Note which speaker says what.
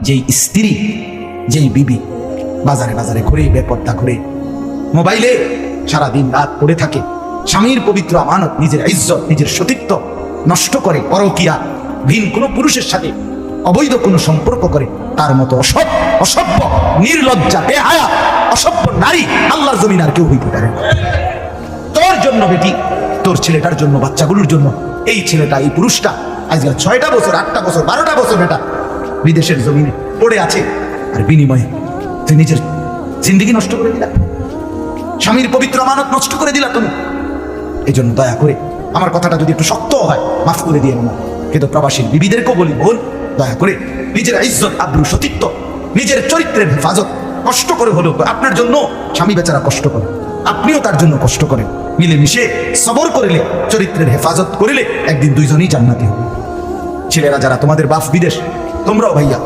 Speaker 1: যেই স্ত্রী, যেই বিবি বাজারে বাজারে ঘুরে, বেপর্দা ঘুরে, মোবাইলে সারাদিন রাত পড়ে থাকে, স্বামীর পবিত্র আমানত, নিজের ইজ্জত, নিজের সতীত্ব নষ্ট করে, পরকীয়া, ভিন কোনো পুরুষের সাথে অবৈধ কোনো সম্পর্ক করে, তার মতো অসভ্য, নির্লজ্জা, বেহায়া, অসভ্য নারী আল্লাহর জমিন আর কেউ হইতে পারে না। তোর জন্য বেটি, তোর ছেলেটার জন্য, বাচ্চাগুলোর জন্য এই ছেলেটা, এই পুরুষটা আজকাল 6টা বছর, 8টা বছর, 12টা বছর বেটা বিদেশের জমিনে পড়ে আছে, আর বিনিময়ে তুই নিজের জিন্দেগি নষ্ট করে দিলা, স্বামীর পবিত্র আমানত নষ্ট করে দিলা তুমি। এই জন্য দয়া করে, আমার কথাটা যদি একটু শক্ত হয় মাফ করে দিয়ে না, কিন্তু প্রবাসীর বিবিদেরকেও বলি, বোন, দয়া করে নিজের ইজ্জত, আব্রু, সতীত্ব, নিজের চরিত্রের হেফাজত কষ্ট করে হলেও, আপনার জন্য স্বামী বেচারা কষ্ট করে, আপনিও তার জন্য কষ্ট করেন, মিলেমিশে সবর করিলে, চরিত্রের হেফাজত করিলে একদিন দুইজনই জান্নাতি হবে। ছেলেরা যারা তোমাদের বাপ বিদেশ, তোমরাও ভাইয়া